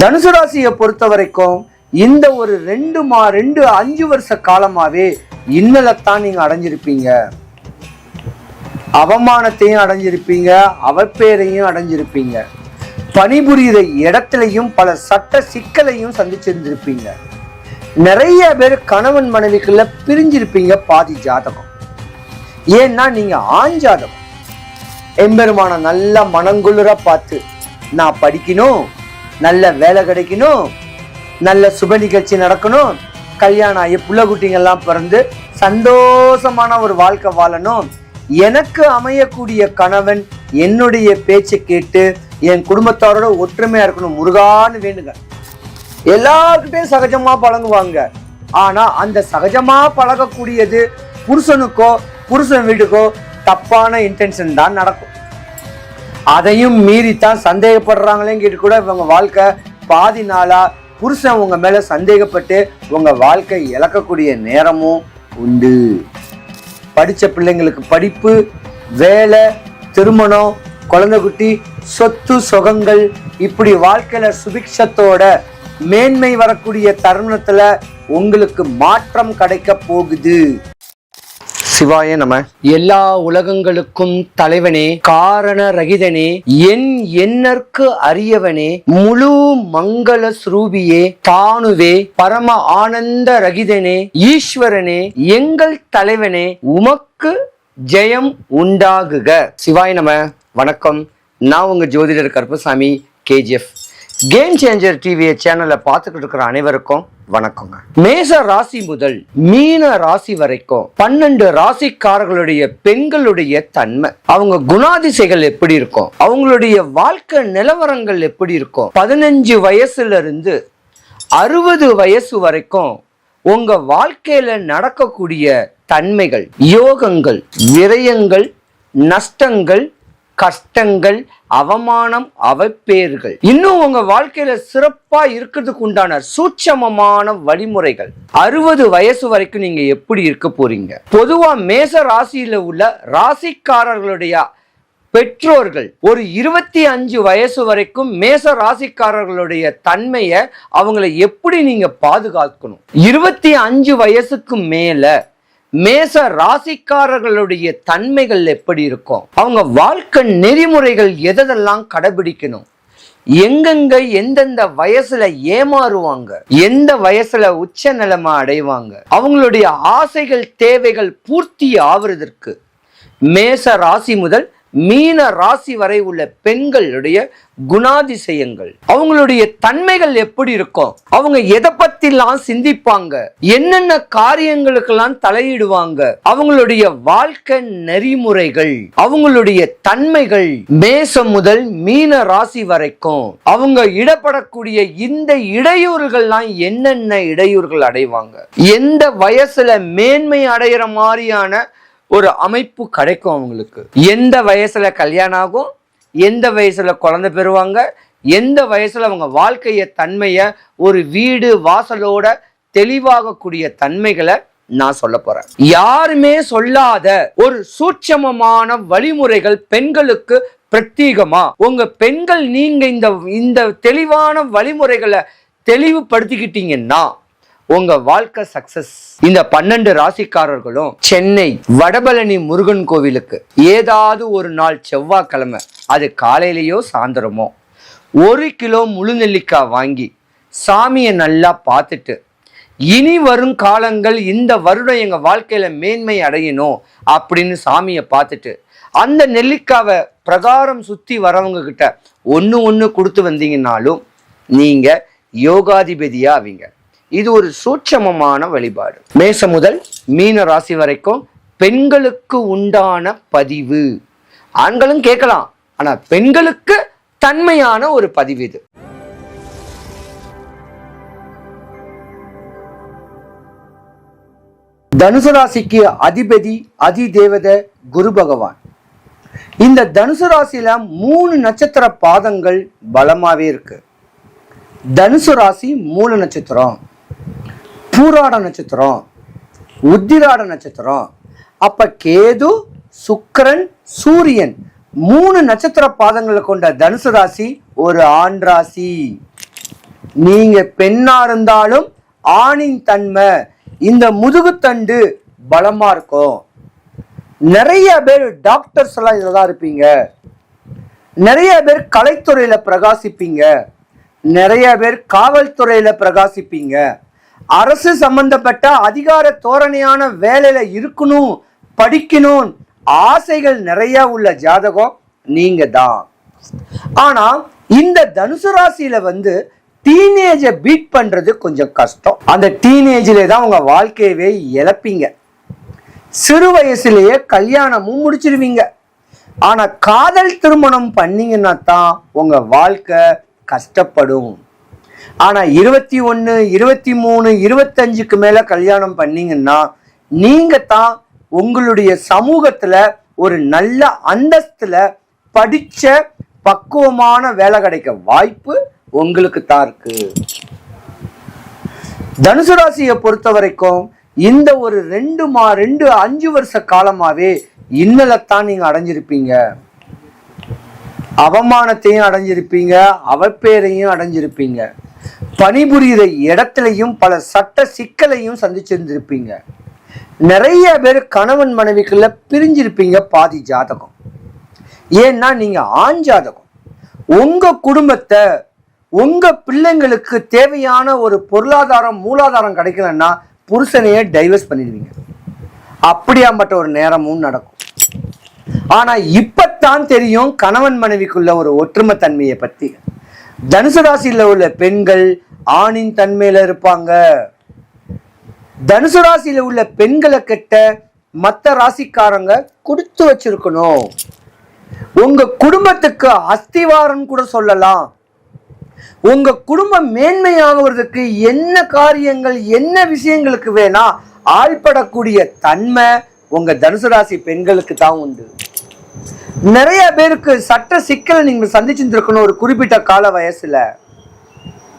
தனுசு ராசியை பொறுத்த வரைக்கும் இந்த ஒரு 5 வருஷ காலமாவே இன்னலத்தான் நீங்க அடைஞ்சிருப்பீங்க. அவமானத்தையும் அடைஞ்சிருப்பீங்க, அவப்பேரையும் அடைஞ்சிருப்பீங்க. பணிபுரியுற இடத்திலையும் பல சட்ட சிக்கலையும் சந்திச்சிருந்திருப்பீங்க. நிறைய பேர் கணவன் மனைவிக்குள்ள பிரிஞ்சிருப்பீங்க. பாதி ஜாதகம் ஏன்னா நீங்க ஆண் ஜாதகம். எம்பெருமான நல்ல மனங்குளிர பார்த்து நான் படிக்கணும், நல்ல வேலை கிடைக்கணும், நல்ல சுப நிகழ்ச்சி நடக்கணும், கல்யாணம் ஆகி புள்ள குட்டிங்கெல்லாம் பிறந்து சந்தோஷமான ஒரு வாழ்க்கை வாழணும், எனக்கு அமையக்கூடிய கணவன் என்னுடைய பேச்சை கேட்டு என் குடும்பத்தாரோட ஒற்றுமையா இருக்கணும் முருகான்னு வேண்டுங்க. எல்லார்கிட்டையும் சகஜமா பழகுவாங்க. ஆனா அந்த சகஜமா பழகக்கூடியது புருஷனுக்கோ புருஷன் வீட்டுக்கோ தப்பான இன்டென்ஷன் தான் நடக்கும். அதையும் மீறித்தான் சந்தேகப்படுறாங்களே கேட்டு கூட இவங்க வாழ்க்கை பாதி நாளா புருஷன் உங்க மேல சந்தேகப்பட்டு உங்க வாழ்க்கை இழக்கக்கூடிய நேரமும் உண்டு. படிச்ச பிள்ளைங்களுக்கு படிப்பு, வேலை, திருமணம், குழந்தை குட்டி, சொத்து சுகங்கள், இப்படி வாழ்க்கையில சுபிக்ஷத்தோட மேன்மை வரக்கூடிய தருணத்துல உங்களுக்கு மாற்றம் கிடைக்க போகுது. சிவாய நம. எல்லா உலகங்களுக்கும் தலைவனே, காரண ரகிதனே, என் எண்ணற்கு அரியவனே, முழு மங்கள ஸ்ரூபியே, தானுவே, பரம ஆனந்த ரகிதனே, ஈஸ்வரனே, எங்கள் தலைவனே, உமக்கு ஜெயம் உண்டாகுக. சிவாய நம. வணக்கம். நான் உங்க ஜோதிடர் Karuppasamy, KGF. Game changer TV சேனலை பார்த்துக்கிட்டு இருக்கிற அனைவருக்கும் வணக்கங்க. மேச ராசி முதல் மீன ராசி வரைக்கும் 12 ராசிக்காரர்களுடைய பெண்களுடைய தன்மை, அவங்க குணாதிசைகள் எப்படி இருக்கும், அவங்களுடைய வாழ்க்கை நிலவரங்கள் எப்படி இருக்கும், 15 வயசுல இருந்து 60 வயசு வரைக்கும் உங்க வாழ்க்கையில நடக்கக்கூடிய தன்மைகள், யோகங்கள், விரயங்கள், நஷ்டங்கள், கஷ்டங்கள், அவமானம், அவப்பேர்கள், இன்னும் உங்க வாழ்க்கையில சிறப்பா இருக்கிறதுக்கு உண்டான சூட்சமமான வழிமுறைகள். 60 வயசு வரைக்கும் நீங்க எப்படி இருக்க போறீங்க? பொதுவா மேச ராசியில உள்ள ராசிக்காரர்களுடைய பெற்றோர்கள் ஒரு 25 வயசு வரைக்கும் மேச ராசிக்காரர்களுடைய தன்மையை அவங்களை எப்படி நீங்க பாதுகாக்கணும். 25 வயசுக்கு மேல மேச ராசிக்காரர்களுடைய தன்மைகள் எப்படி இருக்கும், அவங்க வாழ்க்கை நெறிமுறைகள் எதெல்லாம் கடைபிடிக்கணும், எங்கெங்க எந்தெந்த வயசுல ஏமாறுவாங்க, எந்த வயசுல உச்ச நிலைமை அடைவாங்க, அவங்களுடைய ஆசைகள் தேவைகள் பூர்த்தி ஆவதற்கு மேச ராசி முதல் மீன ராசி வரை உள்ள பெண்களுடைய குணாதிசயங்கள், அவங்களுடைய தன்மைகள் எப்படி இருக்கும், அவங்க எதை பத்திலாம் சிந்திப்பாங்க, என்னென்ன காரியங்களுக்கெல்லாம் தலையிடுவாங்க, அவங்களுடைய வாழ்க்கை நெறிமுறைகள், அவங்களுடைய தன்மைகள், மேசம் முதல் மீன ராசி வரைக்கும் அவங்க இடப்படக்கூடிய இந்த இடையூறுகள்லாம் என்னென்ன இடையூறுகள் அடைவாங்க, எந்த வயசுல மேன்மை அடைகிற மாதிரியான ஒரு அமைப்பு கிடைக்கும் அவங்களுக்கு, எந்த வயசுல கல்யாணம் ஆகும், எந்த வயசுல குழந்தை பெறுவாங்க, எந்த வயசுல அவங்க வாழ்க்கைய தன்மைய ஒரு வீடு வாசலோட தெளிவாகக்கூடிய தன்மைகளை நான் சொல்ல போறேன். யாருமே சொல்லாத ஒரு சூட்சமமான வழிமுறைகள் பெண்களுக்கு பிரத்யேகமா உங்க பெண்கள் நீங்க இந்த தெளிவான வழிமுறைகளை தெளிவுபடுத்திக்கிட்டீங்கன்னா உங்க வாழ்க்கை சக்சஸ். இந்த 12 ராசிக்காரர்களும் சென்னை வடபழனி முருகன் கோவிலுக்கு ஏதாவது ஒரு நாள் செவ்வாய்க்கிழமை, அது காலையிலேயோ சாயந்தரமோ, 1 கிலோ முழு நெல்லிக்காய் வாங்கி சாமியை நல்லா பார்த்துட்டு, இனி வரும் காலங்கள் இந்த வருடம் எங்க வாழ்க்கையில மேன்மை அடையணும் அப்படின்னு சாமியை பார்த்துட்டு அந்த நெல்லிக்காவை பிரகாரம் சுத்தி வரவங்க கிட்ட ஒண்ணு கொடுத்து வந்தீங்கன்னாலும் நீங்க யோகாதிபதியா ஆவீங்க. இது ஒரு சூட்சமமான வழிபாடு. மேசம் முதல் மீன ராசி வரைக்கும் பெண்களுக்கு உண்டான பதிவு. ஆண்களும் கேட்கலாம், ஆனா பெண்களுக்கு தன்மையான ஒரு பதிவு இது. தனுசு ராசிக்கு அதிபதி அதிதேவத குரு பகவான். இந்த தனுசு ராசியில 3 நட்சத்திர பாதங்கள் பலமாவே இருக்கு. தனுசு ராசி மூல நட்சத்திரம், பூராட நட்சத்திரம், உத்திராட நட்சத்திரம். அப்ப கேது, சுக்கிரன், சூரியன் 3 நட்சத்திர பாதங்களை கொண்ட தனுசு ராசி ஒரு ஆண் ராசி. நீங்க பெண்ணா இருந்தாலும் ஆணின் தன்மை, இந்த முதுகுத்தண்டு பலமா இருக்கும். நிறைய பேர் டாக்டர்ஸ் எல்லாம் இதுலதான் இருப்பீங்க. நிறைய பேர் கலைத்துறையில பிரகாசிப்பீங்க. நிறைய பேர் காவல்துறையில பிரகாசிப்பீங்க. அரசு சம்பந்தப்பட்ட அதிகார தோரணையான வேலையில இருக்கணும், படிக்கணும் ஆசைகள் நிறைய உள்ள ஜாதகம் நீங்க தான். ஆனா இந்த தனுசு ராசியில டீனேஜை பீட் பண்றது கொஞ்சம் கஷ்டம். அந்த டீனேஜ்ல தான் உங்க வாழ்க்கையவே இழப்பீங்க. சிறு வயசுலயே கல்யாணமும் முடிச்சிருவீங்க. ஆனா காதல் திருமணம் பண்ணீங்கன்னா தான் உங்க வாழ்க்கை கஷ்டப்படும். ஆனா 21, 23, 25க்கு மேல கல்யாணம் பண்ணீங்கன்னா நீங்க தான் உங்களுடைய சமூகத்துல ஒரு நல்ல அந்தஸ்துல படிச்ச பக்குவமான வேலை கிடைக்க வாய்ப்பு உங்களுக்கு தான் இருக்கு. தனுசு ராசியை பொறுத்த வரைக்கும் இந்த ஒரு 5 வருஷ காலமாவே இன்னலத்தான் நீங்க அடைஞ்சிருப்பீங்க. அவமானத்தையும் அடைஞ்சிருப்பீங்க, அவப்பேரையும் அடைஞ்சிருப்பீங்க. பணிபுரியுற இடத்துலையும் பல சட்ட சிக்கலையும் சந்திச்சிருந்திருப்பீங்க. நிறைய பேர் கணவன் மனைவிக்குள்ள பிரிஞ்சிருப்பீங்க பாதி ஜாதகம். ஏன்னா நீங்க ஆண் ஜாதகம். உங்க குடும்பத்தை, உங்க பிள்ளைங்களுக்கு தேவையான ஒரு பொருளாதாரம் மூலாதாரம் கிடைக்கலன்னா புருஷனையே டைவர்ஸ் பண்ணிடுவீங்க. அப்படியாப்பட்ட ஒரு நேரமும் நடக்கும். ஆனா இப்பத்தான் தெரியும் கணவன் மனைவிக்குள்ள ஒரு ஒற்றுமை தன்மையை பத்தி. தனுசு ராசியில உள்ள பெண்கள் ஆணின் தன்மையில இருப்பாங்க. தனுசு ராசியில உள்ள பெண்களை கிட்ட மற்ற ராசிக்காரங்க கொடுத்து வச்சிருக்கணும். உங்க குடும்பத்துக்கு அஸ்திவாரம் கூட சொல்லலாம். உங்க குடும்பம் மேன்மையாகுவதற்கு என்ன காரியங்கள், என்ன விஷயங்களுக்கு வேணா ஆள்படக்கூடிய தன்மை உங்க தனுசு ராசி பெண்களுக்கு தான் உண்டு. நிறைய பேருக்கு சட்ட சிக்கலை நீங்க சந்திச்சிருக்கணும் ஒரு குறிப்பிட்ட கால வயசுல.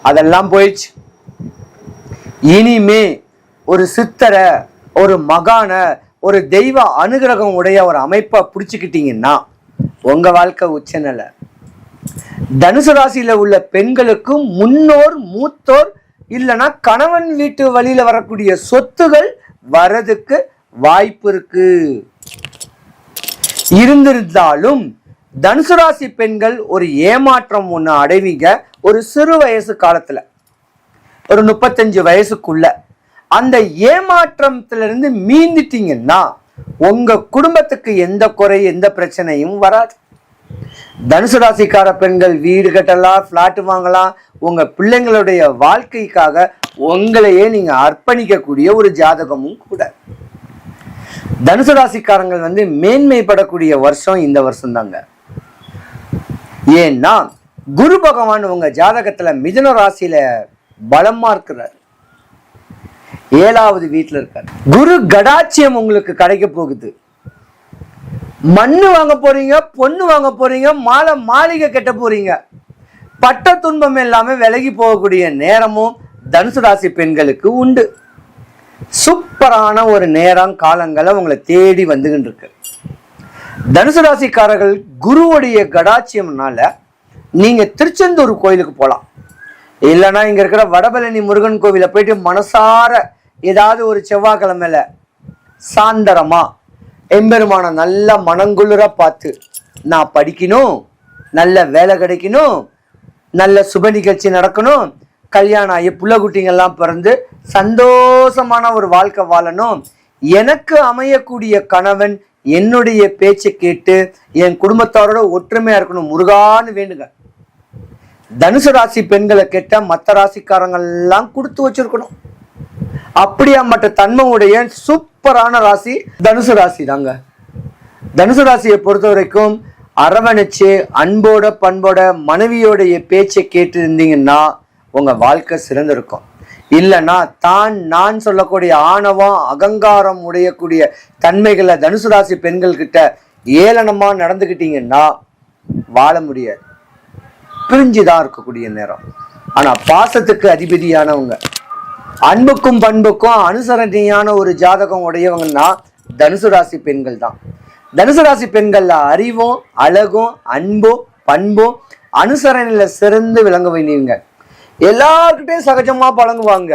அதெல்லாம் போயிடுச்சு. இனிமே ஒரு சித்தரை, ஒரு மகான, ஒரு தெய்வ அனுகிரகம் உடைய ஒரு அமைப்பை பிடிச்சுக்கிட்டீங்கன்னா உங்க வாழ்க்கை உச்சநிலை. தனுசு ராசியில உள்ள பெண்களுக்கு முன்னோர், மூத்தோர் இல்லைன்னா கணவன் வீட்டு வழியில வரக்கூடிய சொத்துகள் வரதுக்கு வாய்ப்பு இருக்கு. இருந்திருந்தாலும் தனுசு ராசி பெண்கள் ஒரு ஏமாற்றம் ஒண்ணு அடைவீங்க. ஒரு சிறு வயசு காலத்துல, ஒரு 35 வயசுக்குள்ள அந்த ஏமாற்றத்திலிருந்து மீந்துட்டீங்கன்னா உங்க குடும்பத்துக்கு எந்த குறை, எந்த பிரச்சனையும் வராது. தனுசு ராசிக்கார பெண்கள் வீடு கட்டலாம், பிளாட் வாங்கலாம். உங்க பிள்ளைங்களுடைய வாழ்க்கைக்காக உங்களையே நீங்க அர்ப்பணிக்கக்கூடிய ஒரு ஜாதகமும் கூட. தனுசு ராசிக்காரங்கள் மேன்மைப்படக்கூடிய வருஷம் இந்த வருஷம் தாங்க. ஏன்னா குரு பகவான் உங்க ஜாதகத்துல மிதுன ராசியில பலமா இருக்கிறார். 7வது வீட்டுல இருக்காரு. குரு கடாட்சியம் உங்களுக்கு கிடைக்க போகுது. மண்ணு வாங்க போறீங்க, பொண்ணு வாங்க போறீங்க, மாளிகை கட்ட போறீங்க. பட்ட துன்பம் எல்லாமே விலகி போகக்கூடிய நேரமும் தனுசு ராசி பெண்களுக்கு உண்டு. சூப்பரான ஒரு நேரம், காலங்களை உங்களை தேடி வந்துகிட்டு இருக்கு. தனுசு ராசிக்காரர்கள் குருவுடைய கடாட்சியம்னால நீங்க திருச்செந்தூர் கோயிலுக்கு போகலாம். இல்லைன்னா இங்க இருக்கிற வடபழனி முருகன் கோவில போயிட்டு மனசார ஏதாவது ஒரு செவ்வாய்க்கிழமையில சாந்தரமா எம்பெருமான நல்ல மனங்குளிர பார்த்து, நான் படிக்கணும், நல்ல வேலை கிடைக்கணும், நல்ல சுப நிகழ்ச்சி நடக்கணும், கல்யாணம் ஆகி புள்ள குட்டிங்கெல்லாம் பிறந்து சந்தோஷமான ஒரு வாழ்க்கை வாழணும், எனக்கு அமையக்கூடிய கணவன் என்னுடைய பேச்சை கேட்டு என் குடும்பத்தாரோட ஒற்றுமையா இருக்கணும் முருகான்னு வேண்டுங்க. தனுசு ராசி பெண்களை கேட்ட மற்ற ராசிக்காரங்கள்லாம் கொடுத்து வச்சிருக்கணும். அப்படியாப்பட்ட தன்மையுடைய சூப்பரான ராசி தனுசு ராசி தாங்க. தனுசு ராசியை பொறுத்த வரைக்கும் அரவணைச்சு அன்போட பண்போட மனைவியோடைய பேச்சை கேட்டு இருந்தீங்கன்னா உங்க வாழ்க்கை சிறந்திருக்கும். இல்லைன்னா தான் நான் சொல்லக்கூடிய ஆணவம், அகங்காரம் உடையக்கூடிய தன்மைகளை தனுசு ராசி பெண்கள் கிட்ட ஏளனமா நடந்துக்கிட்டீங்கன்னா வாழ முடியாது. பிரிஞ்சுதான் இருக்கக்கூடிய நேரம். ஆனா பாசத்துக்கு அதிபதியானவங்க, அன்புக்கும் பண்புக்கும் அனுசரணையான ஒரு ஜாதகம் உடையவங்கன்னா தனுசு ராசி பெண்கள் தான். தனுசு ராசி பெண்கள்ல அறிவும், அழகும், அன்பும், பண்பும், அனுசரணையில சிறந்து விளங்க வேண்டியவங்க. எல்லார்கிட்டையும் சகஜமா பழகுவாங்க.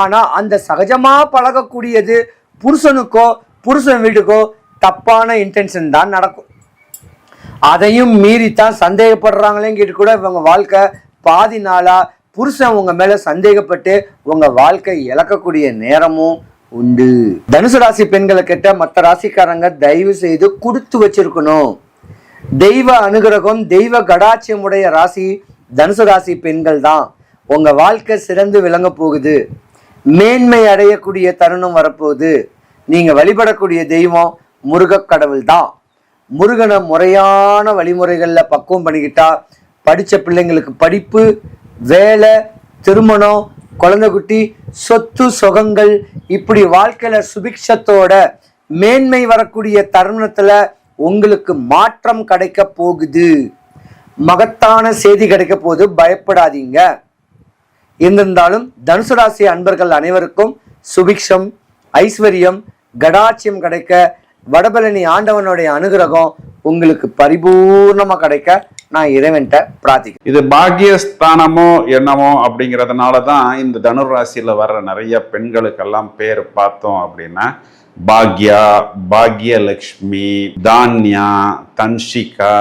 ஆனா அந்த சகஜமா பழகக்கூடியது புருஷனுக்கோ புருஷன் வீட்டுக்கோ தப்பான இன்டென்ஷன் தான் நடக்கும். அதையும் மீறித்தான் சந்தேகப்படுறாங்களேன்னு கேட்டு கூட இவங்க வாழ்க்கை பாதி நாளா புருஷன் உங்க மேல சந்தேகப்பட்டு உங்க வாழ்க்கை இழக்கக்கூடிய நேரமும் உண்டு. தனுசு ராசி பெண்களை கேட்ட மற்ற ராசிக்காரங்க தயவு செய்து கொடுத்து வச்சிருக்கணும். தெய்வ அனுகிரகம் தெய்வ கடாட்சியம் உடைய ராசி தனுசு ராசி பெண்கள் தான். உங்க வாழ்க்கை சிறந்து விளங்க போகுது. மேன்மை அடையக்கூடிய தருணம் வரப்போகுது. நீங்க வழிபடக்கூடிய தெய்வம் முருகக் கடவுள் தான். முருகனை முறையான வழிமுறைகள்ல பக்குவம் பண்ணிக்கிட்டா படிச்ச பிள்ளைங்களுக்கு படிப்பு, வேலை, திருமணம், குழந்தை குட்டி, சொத்து சுகங்கள், இப்படி வாழ்க்கையில சுபிக்ஷத்தோட மேன்மை வரக்கூடிய தருணத்துல உங்களுக்கு மாற்றம் கிடைக்க போகுது. மகத்தான செய்தி கிடைக்க போகுது. பயப்படாதீங்க. இருந்திருந்தாலும் தனுசு ராசி அன்பர்கள் அனைவருக்கும் சுபிக்ஷம், ஐஸ்வர்யம், கடாட்சியம் கிடைக்க, வடபழனி ஆண்டவனுடைய அனுகிரகம் உங்களுக்கு பரிபூர்ணமா கிடைக்க நான் இறைவன்ட்ட பிரார்த்திக்கிறேன். இது பாக்கியஸ்தானமோ என்னமோ அப்படிங்கிறதுனாலதான் இந்த தனுர் ராசியில வர்ற நிறைய பெண்களுக்கெல்லாம் பேர் பார்த்தோம் அப்படின்னா பாக்யா, பாக்யலட்சுமி, தான்யா, தன்ஷிகா,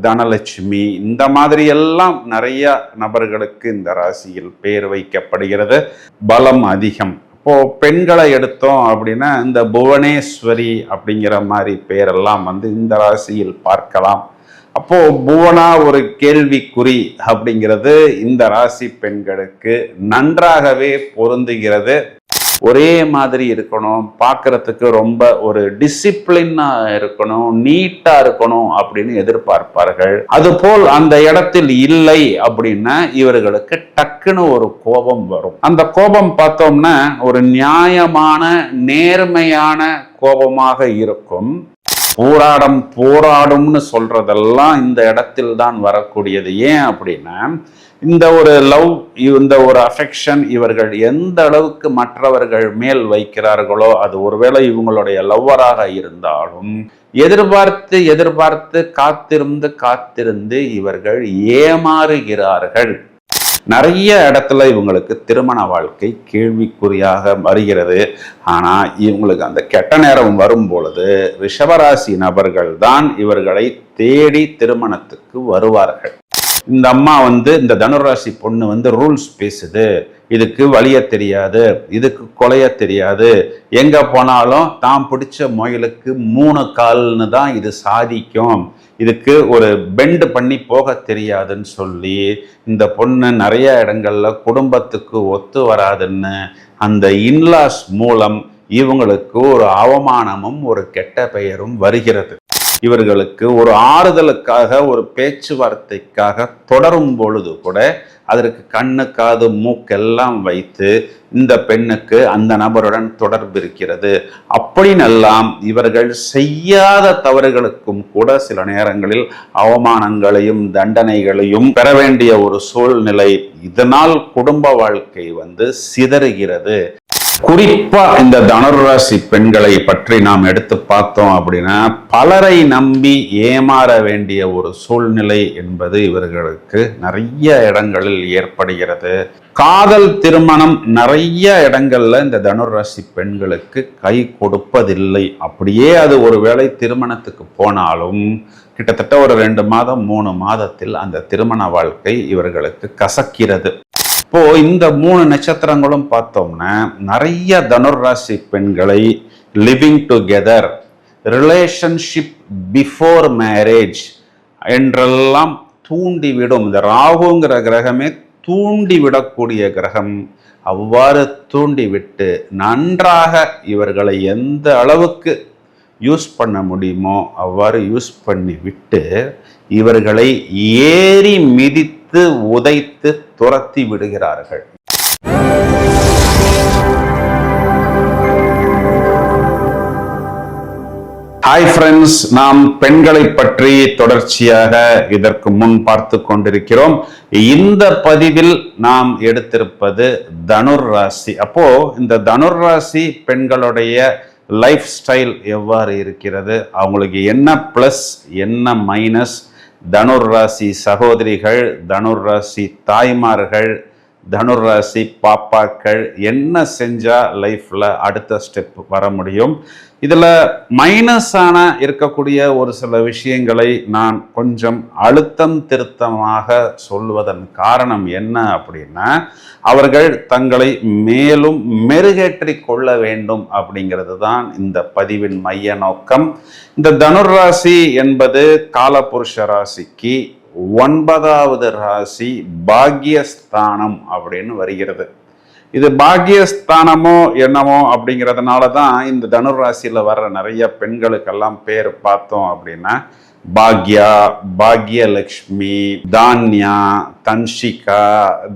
தனலட்சுமி, இந்த மாதிரி எல்லாம் நிறைய நபர்களுக்கு இந்த ராசியில் பேர் வைக்கப்படுகிறது. பலம் அதிகம். இப்போ பெண்களை எடுத்தோம் அப்படின்னா இந்த புவனேஸ்வரி அப்படிங்கிற மாதிரி பேரெல்லாம் இந்த ராசியில் பார்க்கலாம். அப்போ புவனா ஒரு கேள்விக்குறி அப்படிங்கிறது இந்த ராசி பெண்களுக்கு நன்றாகவே பொருந்துகிறது. ஒரே மாதிரி இருக்கணும், பார்க்கறதுக்கு ரொம்ப ஒரு டிசிப்ளினா இருக்கணும், நீட்டா இருக்கணும் அப்படின்னு எதிர்பார்ப்பார்கள். அதுபோல் அந்த இடத்தில் இல்லை அப்படின்னா இவர்களுக்கு டக்குன்னு ஒரு கோபம் வரும். அந்த கோபம் பார்த்தோம்னா ஒரு நியாயமான நேர்மையான கோபமாக இருக்கும். போராடும்னு சொல்றதெல்லாம் இந்த இடத்தில் தான் வரக்கூடியது. ஏன் அப்படின்னா இந்த ஒரு லவ், இந்த ஒரு அஃபெக்ஷன் இவர்கள் எந்த அளவுக்கு மற்றவர்கள் மேல் வைக்கிறார்களோ, அது ஒருவேளை இவங்களுடைய லவ்வராக இருந்தாலும் எதிர்பார்த்து எதிர்பார்த்து காத்திருந்து இவர்கள் ஏமாறுகிறார்கள். நிறைய இடத்துல இவங்களுக்கு திருமண வாழ்க்கை கேள்விக்குறியாக வருகிறது. ஆனா இவங்களுக்கு அந்த கெட்ட நேரம் வரும் பொழுது ரிஷபராசி நபர்கள் தான் இவர்களை தேடி திருமணத்துக்கு வருவார்கள். இந்த அம்மா இந்த தனுராசி பொண்ணு ரூல்ஸ் பேசுது, இதுக்கு வலிய தெரியாது, இதுக்கு கொலைய தெரியாது, எங்க போனாலும் தான் பிடிச்ச முயலுக்கு 3 கால்னு தான் இது சாதிக்கும், இதுக்கு ஒரு பெண்ட் பண்ணி போக தெரியாதுன்னு சொல்லி இந்த பொண்ணு நிறைய இடங்கள்ல குடும்பத்துக்கு ஒத்து வராதுன்னு அந்த இன்லாஸ் மூலம் இவங்களுக்கு ஒரு அவமானமும் ஒரு கெட்ட பெயரும் வருகிறது. இவர்களுக்கு ஒரு ஆறுதலுக்காக ஒரு பேச்சுவார்த்தைக்காக தொடரும் பொழுது கூட அதற்கு கண்ணு காது மூக்கெல்லாம் வைத்து இந்த பெண்ணுக்கு அந்த நபருடன் தொடர்பு இருக்கிறது அப்படின்னெல்லாம் இவர்கள் செய்யாத தவறுகளுக்கும் கூட சில நேரங்களில் அவமானங்களையும் தண்டனைகளையும் பெற வேண்டிய ஒரு சூழ்நிலை. இதனால் குடும்ப வாழ்க்கை சிதறுகிறது. குறிப்பா இந்த தனுராசி பெண்களை பற்றி நாம் எடுத்து பார்த்தோம் அப்படின்னா பலரை நம்பி ஏமாற வேண்டிய ஒரு சூழ்நிலை என்பது இவர்களுக்கு நிறைய இடங்களில் ஏற்படுகிறது. காதல் திருமணம் நிறைய இடங்கள்ல இந்த தனுராசி பெண்களுக்கு கை கொடுப்பதில்லை. அப்படியே அது ஒருவேளை திருமணத்துக்கு போனாலும் கிட்டத்தட்ட ஒரு 2 மாதம் 3 மாதத்தில் அந்த திருமண வாழ்க்கை இவர்களுக்கு கசக்கிறது. இப்போ இந்த 3 நட்சத்திரங்களும் பார்த்தோம்னா நிறைய தனுராசி பெண்களை living together, relationship before marriage என்றெல்லாம் தூண்டிவிடும். இந்த ராகுங்கிற கிரகமே தூண்டிவிடக்கூடிய கிரகம். அவ்வாறு தூண்டிவிட்டு நன்றாக இவர்களை எந்த அளவுக்கு யூஸ் பண்ண முடியுமோ அவ்வாறு யூஸ் பண்ணி விட்டு இவர்களை ஏறி மிதித்து உதைத்து துரத்தி விடுகிறார்கள். ஹாய் ஃப்ரெண்ட்ஸ், நாம் பெண்களை பற்றி தொடர்ச்சியாக இதற்கு முன் பார்த்து கொண்டிருக்கிறோம். இந்த பதிவில் நாம் எடுத்திருப்பது தனுர் ராசி. அப்போ இந்த தனுர் ராசி பெண்களுடைய லைஃப் ஸ்டைல் எவ்வாறு இருக்கிறது, அவங்களுக்கு என்ன பிளஸ் என்ன மைனஸ், தனுர் ராசி சகோதரிகள், தனுர் ராசி தாய்மார்கள், தனுர் ராசி பாப்பாக்கள் என்ன செஞ்சா லைஃப்ல அடுத்த ஸ்டெப் வர முடியும். இதுல மைனஸான இருக்கக்கூடிய ஒரு சில விஷயங்களை நான் கொஞ்சம் அழுத்தம் திருத்தமாக சொல்வதன் காரணம் என்ன அப்படின்னா, அவர்கள் தங்களை மேலும் மெருகேற்றிக் கொள்ள வேண்டும் அப்படிங்கிறது தான் இந்த பதிவின் மைய நோக்கம். இந்த தனுர் ராசி என்பது காலபுருஷ ராசிக்கு 9வது ராசி பாக்யஸ்தானம் அப்படின்னு வருகிறது. இது பாக்யஸ்தானமோ என்னமோ அப்படிங்கிறதுனால தான் இந்த தனுர் ராசியில் வர்ற நிறைய பெண்களுக்கெல்லாம் பேர் பார்த்தோம் அப்படின்னா பாக்யா, பாக்யலட்சுமி, தான்யா, தன்ஷிகா,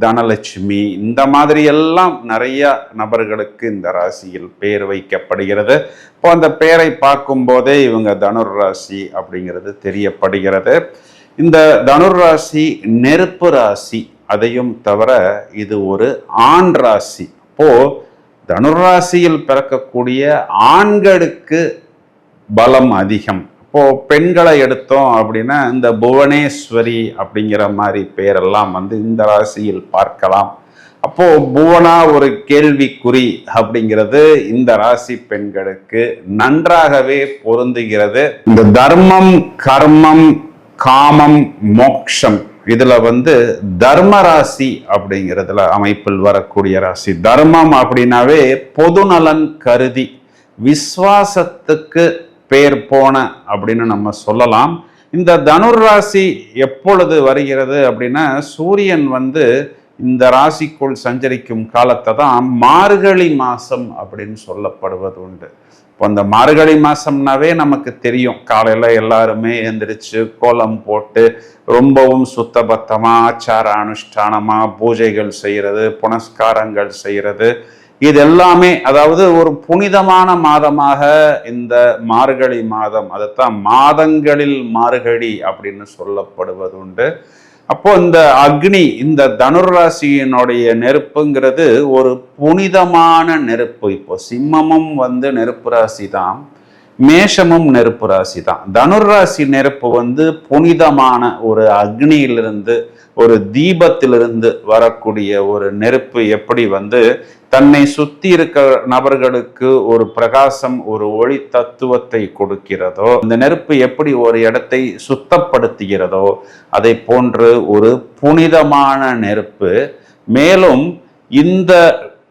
தனலட்சுமி, இந்த மாதிரி எல்லாம் நிறைய நபர்களுக்கு இந்த ராசியில் பேர் வைக்கப்படுகிறது. இப்போ அந்த பேரை பார்க்கும் போதே இவங்க தனுர் ராசி அப்படிங்கிறது தெரியப்படுகிறது. இந்த தனுர் ராசி நெருப்பு ராசி, அதையும் தவிர இது ஒரு ஆண் ராசி. அப்போ தனுர் ராசியில் பிறக்கக்கூடிய ஆண்களுக்கு பலம் அதிகம். இப்போ பெண்களை எடுத்தோம் அப்படின்னா இந்த புவனேஸ்வரி அப்படிங்கிற மாதிரி பேரெல்லாம் வந்து இந்த ராசியில் பார்க்கலாம். அப்போ புவனா ஒரு கேள்விக்குறி அப்படிங்கிறது இந்த ராசி பெண்களுக்கு நன்றாகவே பொருந்துகிறது. இந்த தர்மம், கர்மம், காமம், மோக்ஷம், இதுல வந்து தர்ம ராசி அப்படிங்கிறதுல அமைப்பில் வரக்கூடிய ராசி. தர்மம் அப்படின்னாவே பொது நலன் கருதி விசுவாசத்துக்கு பேர் போன அப்படின்னு நம்ம சொல்லலாம். இந்த தனுர் ராசி எப்பொழுது வருகிறது அப்படின்னா, சூரியன் வந்து இந்த ராசிக்குள் சஞ்சரிக்கும் காலத்தை தான் மார்கழி மாசம் அப்படின்னு சொல்லப்படுவது உண்டு. இப்போ அந்த மார்கழி மாசம்னாவே நமக்கு தெரியும், காலையில எல்லாருமே எந்திரிச்சு கோலம் போட்டு ரொம்பவும் சுத்தபத்தமா ஆச்சார அனுஷ்டானமா பூஜைகள் செய்யறது, புனஸ்காரங்கள் செய்யறது, இது எல்லாமே அதாவது ஒரு புனிதமான மாதமாக இந்த மார்கழி மாதம், அதைத்தான் மாதங்களில் மார்கழி அப்படின்னு சொல்லப்படுவது உண்டு. அப்போ இந்த அக்னி, இந்த தனுர் ராசியினுடைய நெருப்புங்கிறது ஒரு புனிதமான நெருப்பு. இப்போ சிம்மமும் வந்து நெருப்பு ராசி தான், மேஷமும் நெருப்பு ராசி தான். தனுர் ராசி நெருப்பு வந்து புனிதமான ஒரு அக்னியிலிருந்து, ஒரு தீபத்திலிருந்து வரக்கூடிய ஒரு நெருப்பு எப்படி வந்து தன்னை சுத்தி இருக்க நபர்களுக்கு ஒரு பிரகாசம், ஒரு ஒளி தத்துவத்தை கொடுக்கிறதோ, இந்த நெருப்பு எப்படி ஒரு இடத்தை சுத்தப்படுத்துகிறதோ, அதை போன்று ஒரு புனிதமான நெருப்பு. மேலும் இந்த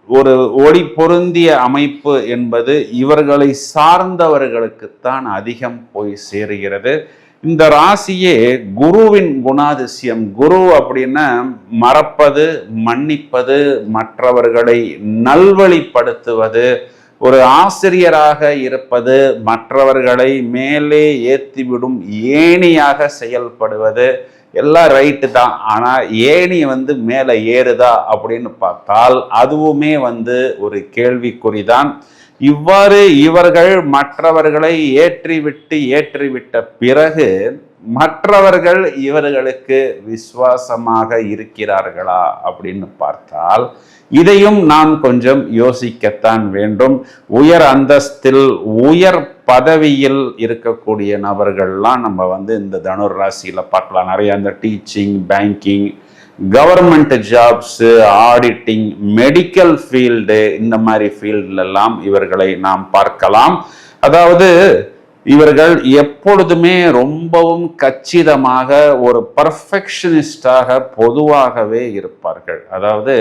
ஒரு ஒளி பொருந்திய அமைப்பு என்பது இவர்களை சார்ந்தவர்களுக்குத்தான் அதிகம் போய் சேருகிறது. இந்த ராசியே குருவின் குணாதிசயம். குரு அப்படின்னா மறப்பது, மன்னிப்பது, மற்றவர்களை நல்வழிப்படுத்துவது, ஒரு ஆசிரியராக இருப்பது, மற்றவர்களை மேலே ஏற்றிவிடும் ஏணியாக செயல்படுவது, எல்லாம் ரைட்டு தான். ஆனால் ஏணி வந்து மேலே ஏறுதா அப்படின்னு பார்த்தால் அதுவுமே வந்து ஒரு கேள்விக்குறிதான். இவ்வாறு இவர்கள் மற்றவர்களை ஏற்றிவிட்ட பிறகு மற்றவர்கள் இவர்களுக்கு விசுவாசமாக இருக்கிறார்களா அப்படின்னு பார்த்தால் இதையும் நாம் கொஞ்சம் யோசிக்கத்தான் வேண்டும். உயர் அந்தஸ்தில், உயர் பதவியில் இருக்கக்கூடிய நபர்கள்லாம் நம்ம வந்து இந்த தனுர் ராசியில பார்க்கலாம். நிறைய இந்த teaching, banking, government jobs, auditing, medical field, இந்த மாதிரி ஃபீல்டுலெல்லாம் இவர்களை நாம் பார்க்கலாம். அதாவது இவர்கள் எப்பொழுதுமே ரொம்பவும் கச்சிதமாக ஒரு பர்ஃபெக்ஷனிஸ்டாக பொதுவாகவே இருப்பார்கள். அதாவது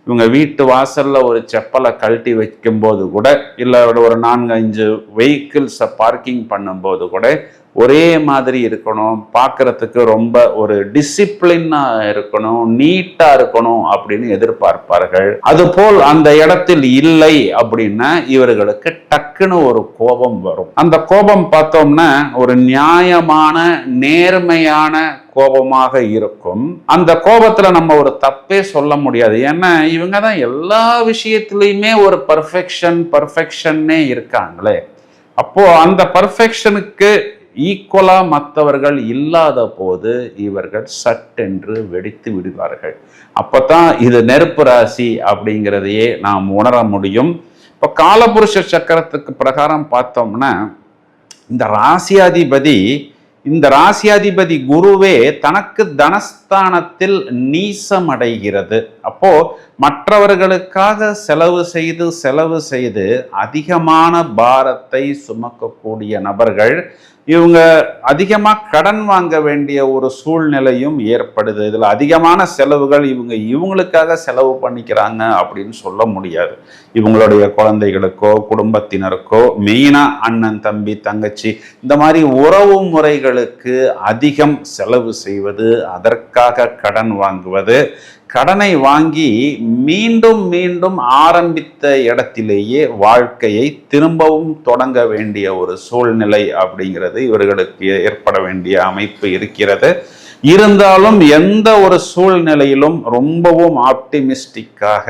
இவங்க வீட்டு வாசல்ல ஒரு செப்பலை கழட்டி வைக்கும்போது கூட, இல்லை ஒரு 4-5 வெஹிக்கிள்ஸை பார்க்கிங் பண்ணும்போது கூட ஒரே மாதிரி இருக்கணும், பார்க்கறதுக்கு ரொம்ப ஒரு டிசிப்ளினா இருக்கணும், நீட்டா இருக்கணும் அப்படின்னு எதிர்பார்ப்பார்கள். அதுபோல் அந்த இடத்தில் இல்லை அப்படின்னா இவர்களுக்கு டக்குன்னு ஒரு கோபம் வரும். அந்த கோபம் பார்த்தோம்னா ஒரு நியாயமான, நேர்மையான கோபமாக இருக்கும். அந்த கோபத்துல நம்ம ஒரு சொல்ல முடியாது. ஏன்னா இவங்க தான் எல்லா விஷயத்திலையுமே ஒரு பர்ஃபெக்ஷன்னே இருக்காங்களே. அப்போ அந்த பர்ஃபெக்ஷனுக்கு ஈக்குவலா மற்றவர்கள் இல்லாத போது இவர்கள் சட்டென்று வெடித்து விடுவார்கள். அப்பதான் இது நெருப்பு ராசி அப்படிங்கிறதையே நாம் உணர முடியும். இப்ப காலபுருஷ சக்கரத்துக்கு பிரகாரம் பார்த்தோம்னா இந்த ராசியாதிபதி குருவே தனக்கு தனஸ்தானத்தில் நீசமடைகிறது. அப்போ மற்றவர்களுக்காக செலவு செய்து அதிகமான பாரத்தை சுமக்கக்கூடிய நபர்கள், இவங்க அதிகமா கடன் வாங்க வேண்டிய ஒரு சூழ்நிலையும் ஏற்படுது. இதுல அதிகமான செலவுகள் இவங்களுக்காக செலவு பண்ணிக்கிறாங்க அப்படின்னு சொல்ல முடியாது. இவங்களுடைய குழந்தைகளுக்கோ குடும்பத்தினருக்கோ, மெயினா அண்ணன் தம்பி தங்கச்சி இந்த மாதிரி உறவு முறைகளுக்கு அதிகம் செலவு செய்வது, அதற்காக கடன் வாங்குவது, கடனை வாங்கி மீண்டும் மீண்டும் ஆரம்பித்த இடத்திலேயே வாழ்க்கையை திரும்பவும் தொடங்க வேண்டிய ஒரு சூழ்நிலை அப்படிங்கிறது இவர்களுக்கு ஏற்பட வேண்டிய அமைப்பு இருக்கிறது. இருந்தாலும் எந்த ஒரு சூழ்நிலையிலும் ரொம்பவும் ஆப்டிமிஸ்டிக்காக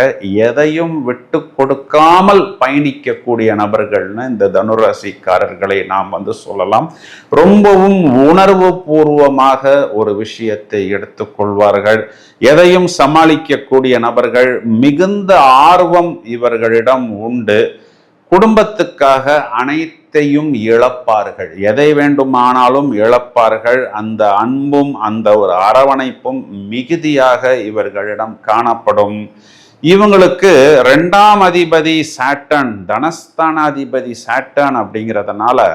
எதையும் விட்டு கொடுக்காமல் பயணிக்கக்கூடிய நபர்கள்னு இந்த தனுராசிக்காரர்களை நாம் சொல்லலாம். ரொம்பவும் உணர்வு பூர்வமாக ஒரு விஷயத்தை எடுத்துக்கொள்வார்கள். எதையும் சமாளிக்கக்கூடிய நபர்கள். மிகுந்த ஆர்வம் இவர்களிடம் உண்டு. குடும்பத்துக்காக அனைத்தையும் இழப்பார்கள். எதை வேண்டுமானாலும் இழப்பார்கள். அந்த அன்பும் அந்த ஒரு அரவணைப்பும் மிகுதியாக இவர்களிடம் காணப்படும். இவங்களுக்கு 2ஆம் அதிபதி சாட்டர்ன், தனஸ்தானாதிபதி சாட்டர்ன் அப்படிங்கிறதுனால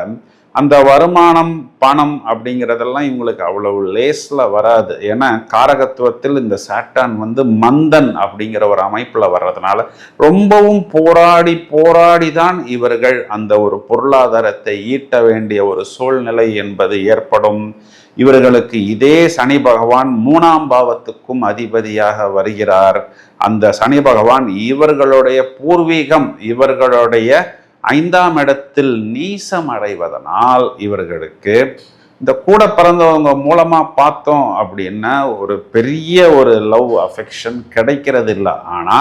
அந்த வருமானம் பணம் அப்படிங்கிறதெல்லாம் இவங்களுக்கு அவ்வளவு லேஸ்ல வராது. ஏன்னா காரகத்துவத்தில் இந்த சாட்டர்ன் மந்தன் அப்படிங்கிற ஒரு அமைப்புல வர்றதுனால ரொம்பவும் போராடி தான் இவர்கள் அந்த ஒரு பொருளாதாரத்தை ஈட்ட வேண்டிய ஒரு சூழ்நிலை என்பது ஏற்படும். இவர்களுக்கு இதே சனி பகவான் 3ஆம் பாவத்துக்கும் அதிபதியாக வருகிறார். அந்த சனி பகவான் இவர்களுடைய பூர்வீகம், இவர்களுடைய 5ஆம் இடத்தில் நீசம் அடைவதனால் இவர்களுக்கு இந்த கூட பிறந்தவங்க மூலமா பார்த்தோம் அப்படின்னா ஒரு பெரிய ஒரு லவ் அஃபெக்ஷன் கிடைக்கிறது இல்லை. ஆனா